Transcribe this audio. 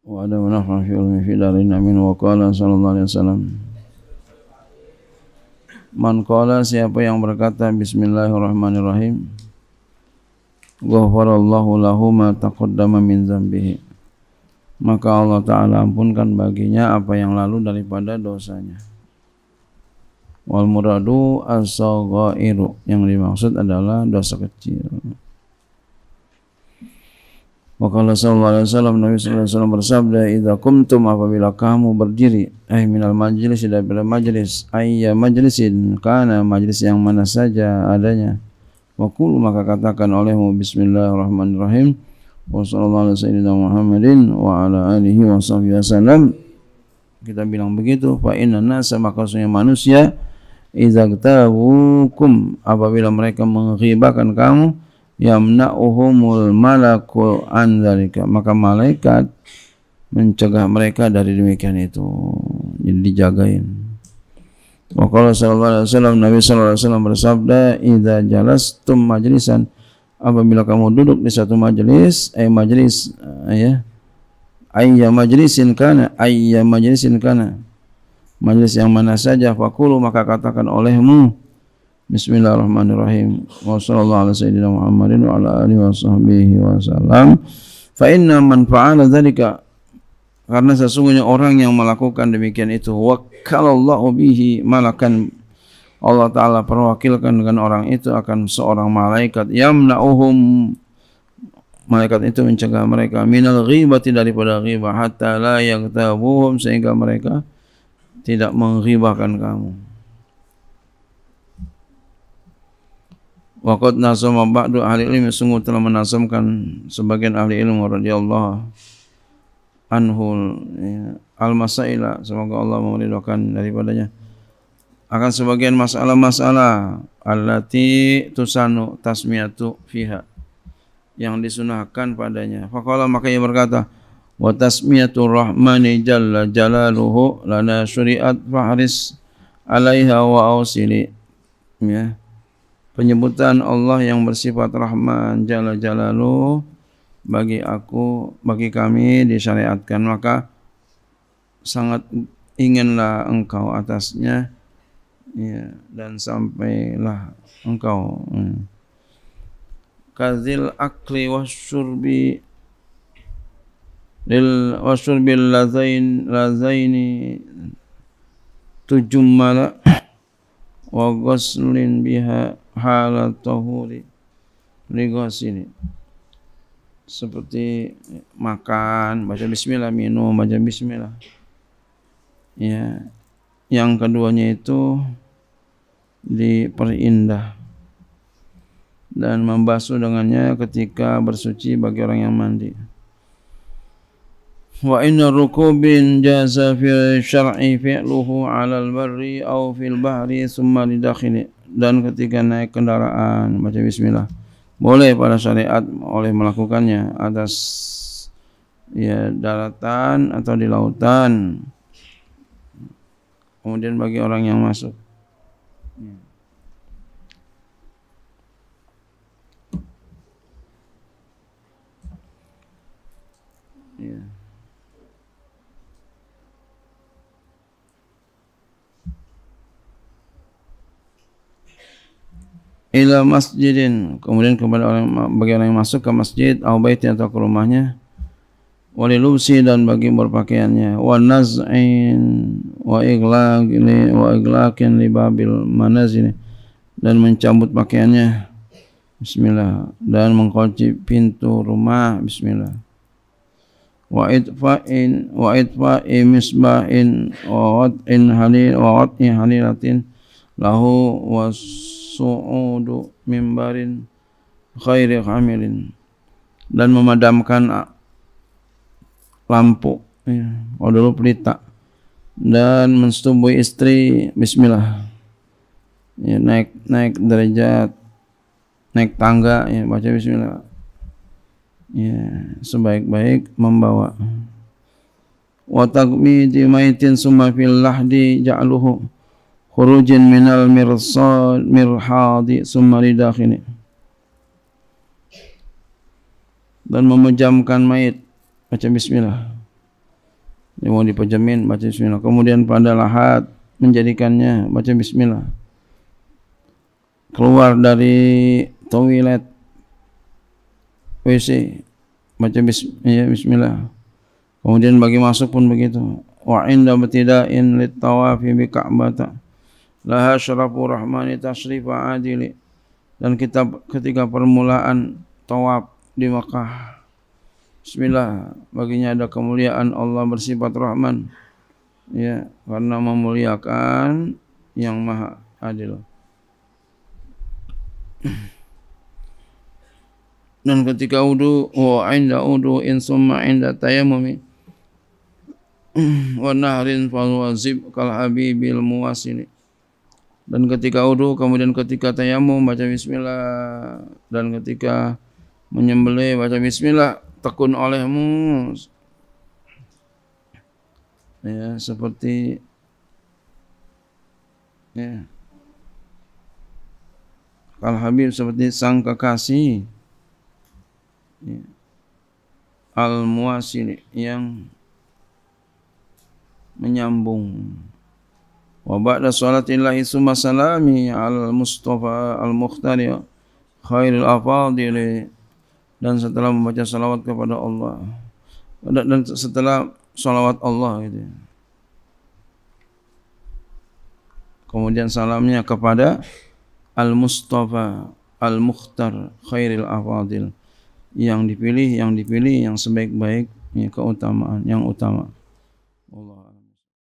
wa ada naf'an fi ilmi fi darin amin wa qala sallallahu alaihi wasallam man qala siapa yang berkata bismillahirrahmanirrahim ghafarallahu lahu ma taqaddama min dzambihi maka Allah Ta'ala ampunkan baginya apa yang lalu daripada dosanya. Wal muradu as-saghairu, yang dimaksud adalah dosa kecil. Maka sallallahu alaihi wasallam, Nabi sallallahu alaihi wasallam bersabda, "Idza qumtum, apabila kamu berdiri, minal majlis, daripada majlis, ayya majlisin kana, majlis yang mana saja adanya, wa qul, maka katakan olehmu bismillahirrahmanirrahim, wa sallallahu alaihi Muhammadin wa ala alihi wa sahbihi wasallam." Kita bilang begitu, fa inna nasa, maka sesungguhnya manusia, idza gtabukum, apabila mereka menghibahkan kamu, yamna'uhumul malaku an dzalika, maka malaikat mencegah mereka dari demikian itu, jadi dijagain. Wa qala sallallahu alaihi wasallam, Nabi sallallahu alaihi wasallam bersabda, idza jalastum majlisan, apabila kamu duduk di satu majelis, majelis ayya majlisin kana, majelis yang mana saja, faqulu, maka katakan olehmu bismillahirrahmanirrahim, wa sallallahu alaihi sayyidina Muhammadin wa ala alihi wa sahbihi wasallam, fa inna man fa'ala dzalika, karena sesungguhnya orang yang melakukan demikian itu, wakkalallahu bihi malakan, Allah Ta'ala perwakilkan dengan orang itu akan seorang malaikat, yamna'uhum, malaikat itu mencegah mereka, minal ghibati, daripada ghibah, hatta la yaghtabuhum, sehingga mereka tidak menghibahkan kamu. Waqad nasama ba'du ahli ilmi, sungguh telah menasamkan sebagian ahli ilmu radhiyallahu anhu al-masaila, semoga Allah meridhokan daripadanya, akan sebagian masalah-masalah allati tusanu tasmiyatu fiha, yang disunahkan padanya. Faqala, maka ia berkata, wa tasmiyatur rahmani jalla jalaluhu lana syuri'at fahris alaiha wa ausili, ya, penyebutan Allah yang bersifat Rahman jalla jalaluhu bagi kami disyariatkan, maka sangat inginlah engkau atasnya, ya, dan sampailah engkau. Kadzil akli wasyurbi wasyurbil lazaini tujummala wa ghuslin biha halat tahuri ligosini, seperti makan baca bismillah, minum baca bismillah, ya, yang keduanya itu diperindah dan membasuh dengannya ketika bersuci bagi orang yang mandi. Wa inna rukubin jaza fi syar'i fi'luhu 'alal barri aw fil bahri summa lidakhili, dan ketika naik kendaraan baca bismillah boleh pada syariat oleh melakukannya atas, ya, daratan atau di lautan. Kemudian bagi orang yang masuk, ya, ila masjidin, kemudian kepada bagi orang yang masuk ke masjid, au baitin, atau ke rumahnya, walilubsi, dan bagi berpakaiannya, wa naz'in wa iglaqin li babil manazil, dan mencabut pakaiannya bismillah, dan mengkunci pintu rumah bismillah, wa itfa'i misbahin wa wat'i halilatin lahu wa su'udu mimbarin khairi hamilin, dan memadamkan lampu, ya, dulu pelita, dan mensetubui istri bismillah, ya, naik derajat, naik tangga, ya, baca bismillah, ya, sebaik-baik membawa. Wa taqmidi maitin summa fil lahdi ja'luhu khurujin minal mirhadi summa lidakhini, dan memejamkan mayit baca bismillah, mau dipejamin baca bismillah. Kemudian pada lahat menjadikannya baca bismillah. Keluar dari toilet WC baca bismillah. Kemudian bagi masuk pun begitu. Wa inda batida'in lit tawafi bi Ka'bah laha syarafu rahmani tasrifa adili. Dan ketika permulaan tawaf di Makkah, bismillah, baginya ada kemuliaan Allah bersifat Rahman, ya, karena memuliakan yang maha adil. Dan ketika wudu, wa inda wudu'in summa inda tayammumi wa nahrin falwazib kal habibil muwasili. Dan ketika wudu, kemudian ketika tayamum baca bismillah, dan ketika menyembelih baca bismillah, tekun olehmu, ya, seperti, ya, kal habib, seperti sang kekasih, ya, al muwasil, yang menyambung. Wa ba'da salatillahi summa salami al Mustafa al Mukhtari khairul afadili. Dan setelah membaca salawat kepada Allah, dan setelah salawat Allah gitu, kemudian salamnya kepada al Mustafa al Mukhtar khairul afadil, yang dipilih yang sebaik-baik, ya, keutamaan yang utama. Allah.